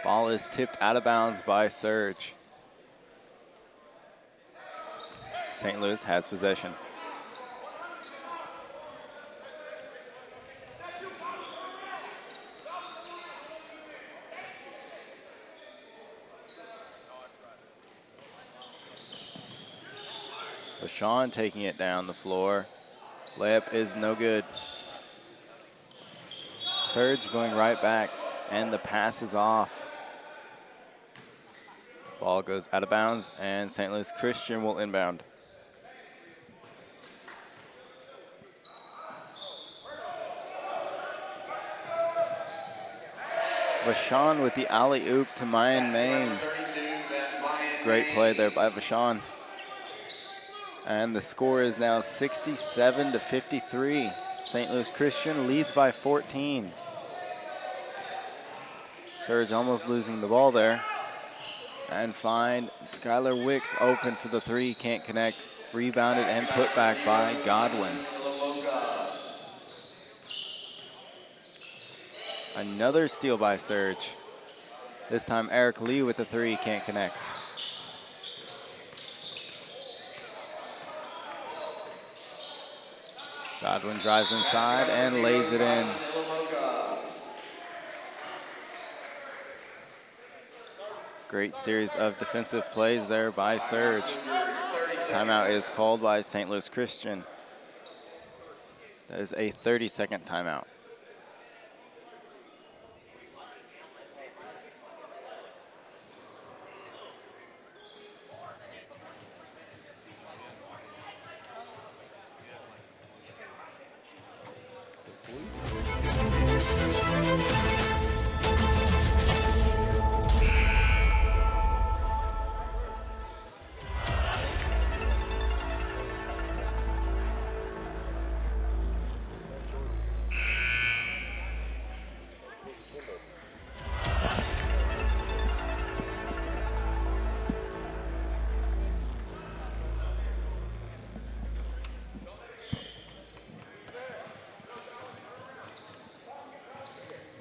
Speaker 3: Ball is tipped out of bounds by Surge. St. Louis has possession. Bashan taking it down the floor. Layup is no good. Surge going right back, and the pass is off. Ball goes out of bounds, and St. Louis Christian will inbound. Bashan with the alley-oop to Mayan Main. Great play there by Bashan. And the score is now 67-53. St. Louis Christian leads by 14. Surge almost losing the ball there. And find Skylar Wicks open for the three, can't connect. Rebounded and put back by Godwin. Another steal by Surge. This time Eric Lee with the three, can't connect. Godwin drives inside and lays it in. Great series of defensive plays there by Surge. Timeout is called by St. Louis Christian. That is a 30-second timeout.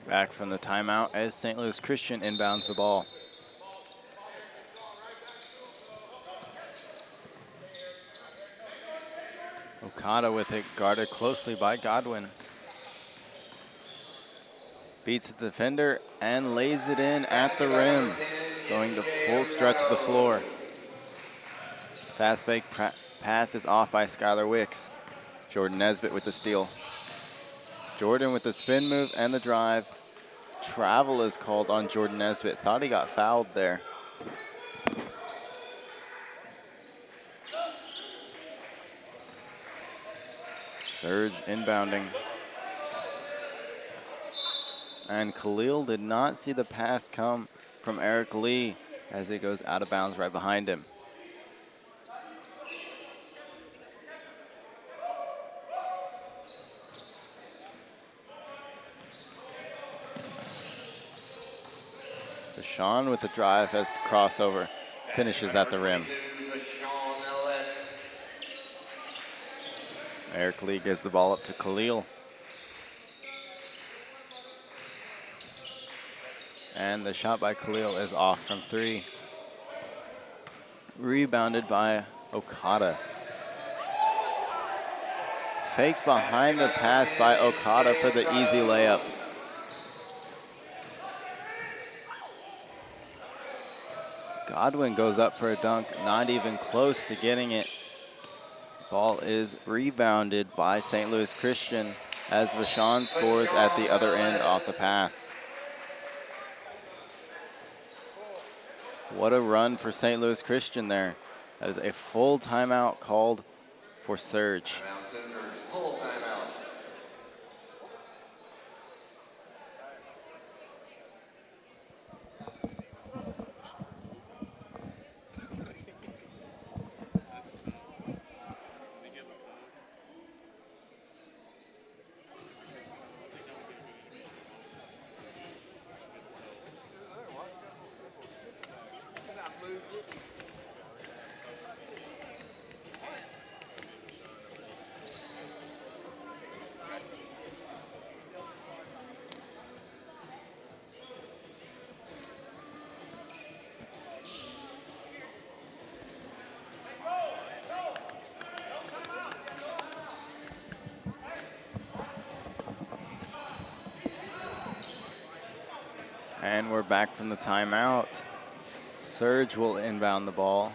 Speaker 3: Back from the timeout as St. Louis Christian inbounds the ball. Okada with it, guarded closely by Godwin. Beats the defender and lays it in at the rim, going the full stretch of the floor. Fast break pass is off by Skylar Wicks. Jordan Nesbitt with the steal. Jordan with the spin move and the drive. Travel is called on Jordan Nesbitt. Thought he got fouled there. Surge inbounding. And Khalil did not see the pass come from Eric Lee as it goes out of bounds right behind him. Deshaun with the drive as the crossover finishes at the rim. Eric Lee gives the ball up to Khalil. And the shot by Khalil is off from 3. Rebounded by Okada. Fake behind the pass by Okada for the easy layup. Godwin goes up for a dunk, not even close to getting it. Ball is rebounded by St. Louis Christian as Vashon scores at the other end off the pass. What a run for St. Louis Christian there. That is a full timeout called for Surge. And we're back from the timeout. Surge will inbound the ball.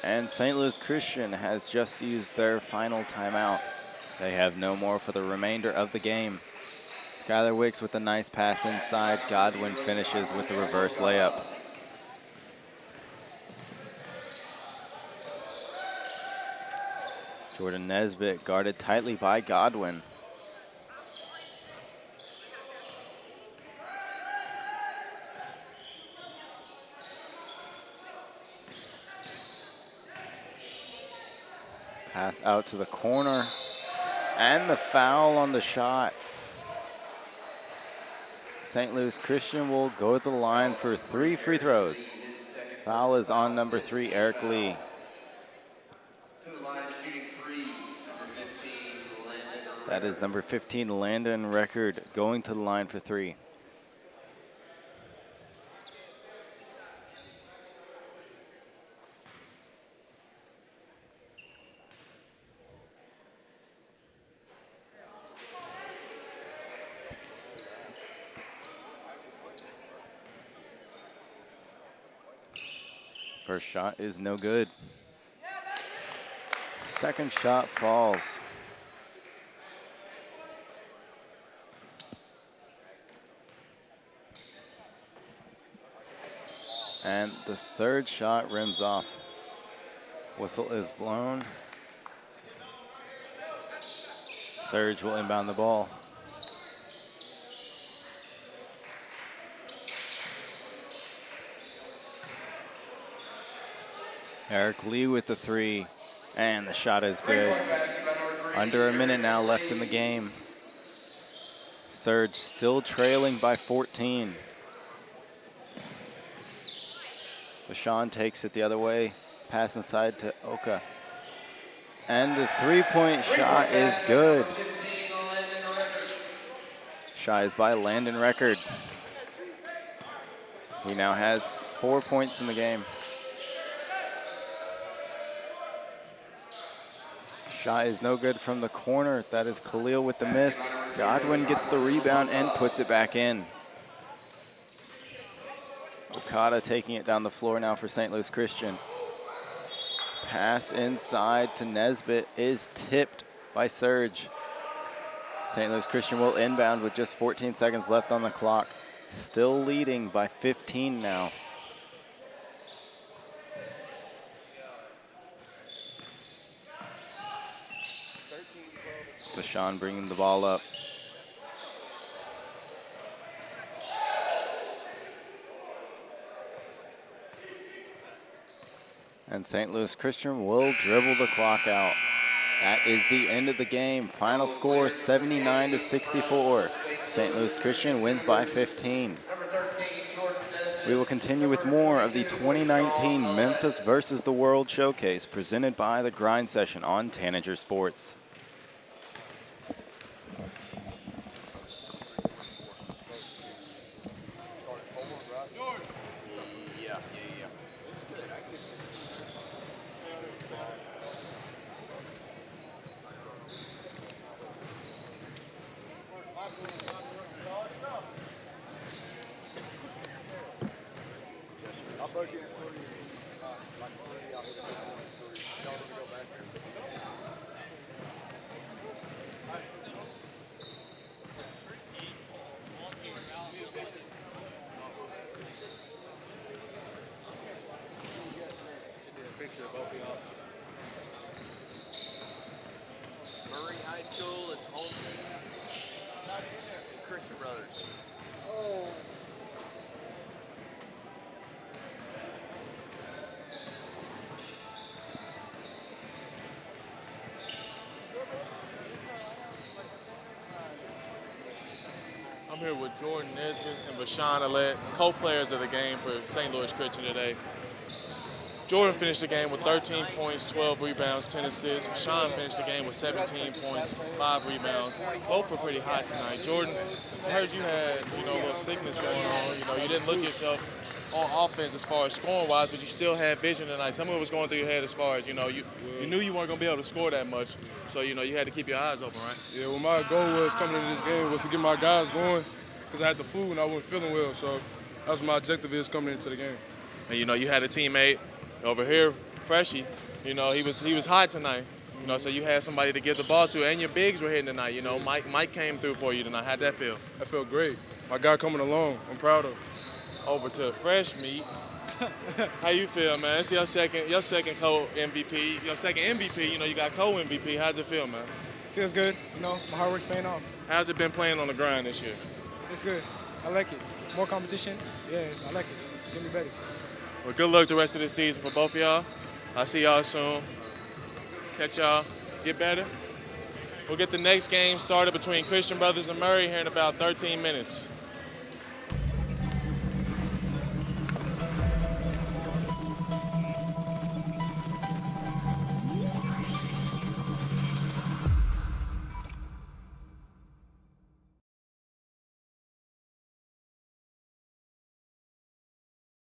Speaker 3: And St. Louis Christian has just used their final timeout. They have no more for the remainder of the game. Skylar Wicks with a nice pass inside. Godwin finishes with the reverse layup. Jordan Nesbitt guarded tightly by Godwin. Pass out to the corner. And the foul on the shot. St. Louis Christian will go to the line for 3 free throws. Foul is on number 3, Eric Lee. That is number 15, Landon Record, going to the line for 3. First shot is no good. Second shot falls. And the third shot rims off. Whistle is blown. Surge will inbound the ball. Eric Lee with the 3, and the shot is good. Under a minute now left in the game. Surge still trailing by 14. Vashon takes it the other way, pass inside to Oka. And the 3-point shot is good. Shot is by Landon Record. He now has 4 points in the game. Shot is no good from the corner. That is Khalil with the miss. Godwin gets the rebound and puts it back in. Okada taking it down the floor now for St. Louis Christian. Pass inside to Nesbitt is tipped by Surge. St. Louis Christian will inbound with just 14 seconds left on the clock. Still leading by 15 now. Bashan bringing the ball up. And St. Louis Christian will dribble the clock out. That is the end of the game. Final score 79-64. St. Louis Christian wins by 15. We will continue with more of the 2019 Memphis versus the World Showcase presented by the Grind Session on Tanager Sports.
Speaker 1: Murray High School is home to Christian Brothers.
Speaker 2: I'm here with Jordan Nesbitt and Bashan Alette, co-players of the game for St. Louis Christian today. Jordan finished the game with 13 points, 12 rebounds, 10 assists. Bashan finished the game with 17 points, 5 rebounds. Both were pretty hot tonight. Jordan, I heard you had, a little sickness going on. You didn't look yourself on offense as far as scoring-wise, but you still had vision tonight. Tell me what was going through your head as far as, you knew you weren't going to be able to score that much. So, you had to keep your eyes open, right?
Speaker 10: Yeah, well, my goal was coming into this game was to get my guys going because I had the food and I wasn't feeling well. So that was my objective is coming into the game.
Speaker 2: And, you had a teammate over here, Freshie. He was hot tonight. So you had somebody to give the ball to, and your bigs were hitting tonight. Mike came through for you tonight. How'd that feel?
Speaker 10: That felt great. My guy coming along, I'm proud of.
Speaker 2: Over to Fresh Meat. How you feel, man? It's your second co-MVP, your second MVP. You got co-MVP. How's it feel, man?
Speaker 12: Feels good. My hard work's paying off.
Speaker 2: How's it been playing on the grind this year?
Speaker 12: It's good. I like it. More competition. Yeah, I like it. Get me better.
Speaker 2: Well, good luck the rest of the season for both of y'all. I'll see y'all soon. Catch y'all. Get better. We'll get the next game started between Christian Brothers and Murray here in about 13 minutes.